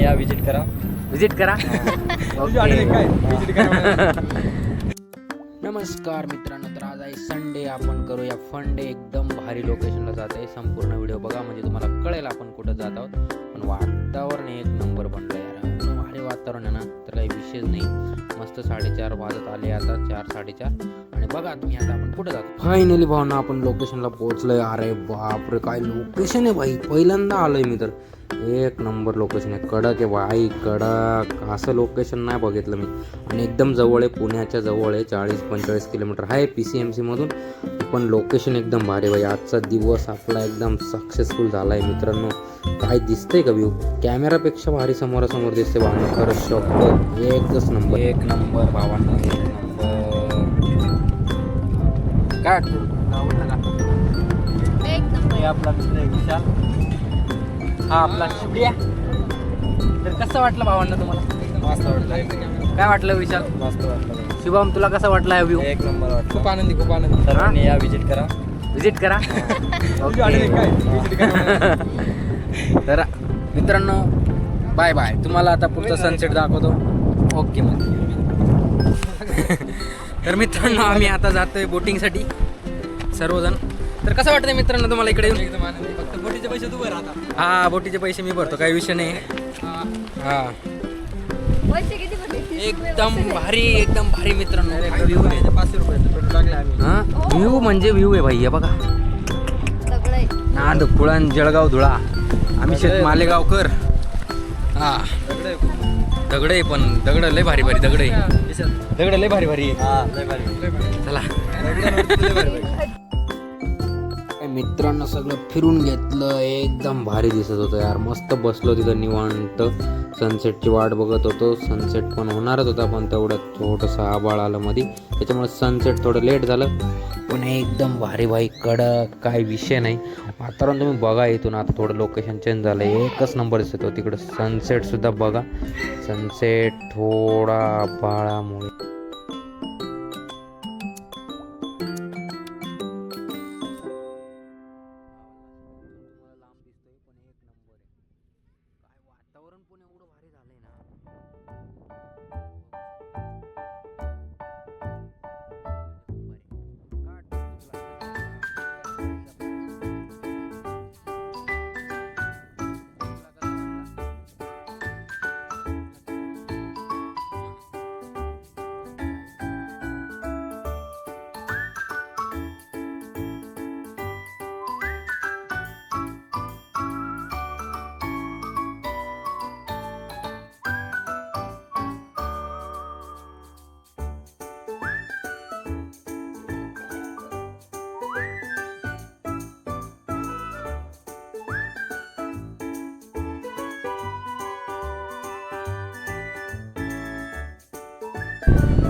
या विजिट करा. नमस्कार मित्रांनो, तर आज आहे संडे. आपण करूया फन डे. एकदम भारी लोकेशनला जात आहे. संपूर्ण व्हिडिओ बघा म्हणजे तुम्हाला कळेल आपण कुठं जात आहोत. पण वातावरण एक नंबर बनलं यार. एवढं भारी वातावरण आहे ना, तर काही विशेष नाही. मस्त 4:30 वाजत आले आता, 4:30. आणि बघा तुम्ही आता आपण कुठं जातो. फायनली भावना आपण लोकेशनला पोहोचलोय. अरे बापरे, काय लोकेशन आहे भाई. पहिल्यांदा आलोय मी तर. एक नंबर लोकेशन आहे. कडक आहे भाई, कडक. असं लोकेशन नाही बघितलं मी. आणि एकदम जवळ आहे, पुण्याच्या जवळ आहे. 40-45 किलोमीटर आहे PCMC मधून. पण लोकेशन एकदम भारी भाई. आजचा दिवस आपला एकदम सक्सेसफुल झाला आहे मित्रांनो. काय दिसतंय का व्ह्यू? कॅमेरापेक्षा भारी समोरासमोर दिसते भावना. खरंच शॉक. एक नंबर भावांना, एक नंबर. काय आवडलं का? एक नंबर. आपला मित्र आहे विशाल, हा आपला शुभ्रिया. तर कसं वाटलं भावांना तुम्हाला? मस्त वाटलं. काय वाटलं विशाल? मस्त वाटलं. शुभम तुला कसा वाटला हा व्ह्यू? एक नंबर वाटलं. खूप आनंदी. सर्वांनी या विजिट करा. विजिट करा. तर मित्रांनो, बाय बाय. तुम्हाला आता पुढचा सनसेट दाखवतो. ओके मग. तर मित्रांनो, आम्ही आता जातोय बोटिंगसाठी सर्वजण. तर कसं वाटतंय मित्रांनो तुम्हाला इकडे येऊन? एकदम आनंदी. फक्त बोटीचे पैसे तू भरा आता. हा, बोटीचे पैसे मी भरतो, काही विषय नाही. हा, पैसे किती भरले? एकदम भारी मित्रांनो. व्ह्यू आहे. 500 रुपये पेट्रोल टाकले आम्ही. हा, व्ह्यू म्हणजे व्ह्यू आहे भाई. हे बघा, सगळं आहे. नांद, कुळण, जळगाव, धुळा. आम्ही शेत मालेगावकर. हा, दगड आहे, पण दगड लय भारी दगड आहे. दगड लय भारी आहे. हा, लय भारी. चला. लय भारी. मित्रांनो सगळं फिरून घेतलं. एकदम भारी दिसत होतं यार. मस्त बसलो तिथं निवांत. सनसेटची वाट बघत होतो. सनसेट पण होणारच होता, पण तेवढं थोडंसं आबाळ आलं मध्ये, त्याच्यामुळे सनसेट थोडं लेट झालं. पण एकदम भारी भाई, कडक. काय विषय नाही. वातावरण तुम्ही बघा इथून. आता थोडं लोकेशन चेंज झालं. एकच नंबर दिसत होतं तिकडं. सनसेटसुद्धा बघा. सनसेट थोडा आबाळामुळे वातावरण पण एवढं भारी झालंय ना.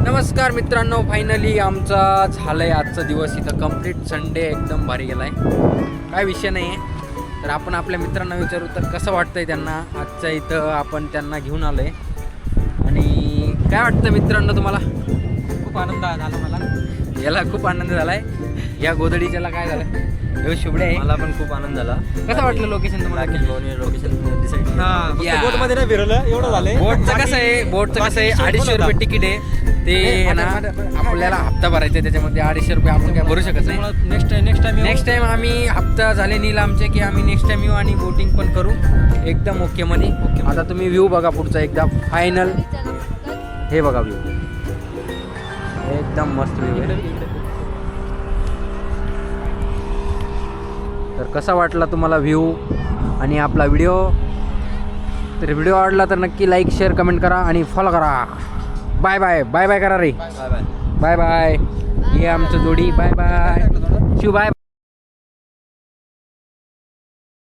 नमस्कार मित्रांनो, फायनली आमचा झालंय आजचा दिवस इथं कंप्लीट. संडे एकदम भारी गेलाय. काय विषय नाही आहे. तर आपण आपल्या मित्रांना विचारू तर कसं वाटतंय त्यांना. आजच्या इथं आपण त्यांना घेऊन आलोय. आणि काय वाटतं मित्रांनो तुम्हाला? खूप आनंद झाला मला. याला खूप आनंद झालाय. या गोदडीच्याला काय झालं? हे शुभडे आहे. मला पण खूप आनंद झाला. कसं वाटलं लोकेशन तुम्हाला? Location decide. या. बोटमध्ये नाही फिरवलं, एवढं झालंय. बोटचं कसं आहे? 250 रुपये तिकीट आहे. ते ना आपल्याला हप्ता भरायचा आहे. त्याच्यामध्ये 250 रुपये आपण काय भरू शकत नाही. नेक्स्ट टाइम आम्ही हप्ता झाले नील आमचे की आम्ही नेक्स्ट टाइम येऊ आणि बोटिंग पण करू एकदम ओके मध्ये. आता तुम्ही व्ह्यू बघा पुढचा एकदा फायनल. हे बघा व्ह्यू, एकदम मस्त व्ह्यू आहे. तर कसा वाटला तुम्हाला व्ह्यू आणि आपला व्हिडिओ? तर व्हिडिओ आवडला तर नक्की लाईक, शेअर, कमेंट करा आणि फॉलो करा. बाय बाय करा रे. Bye bye. हे आमचं जोडी. Bye bye. शिव बाय.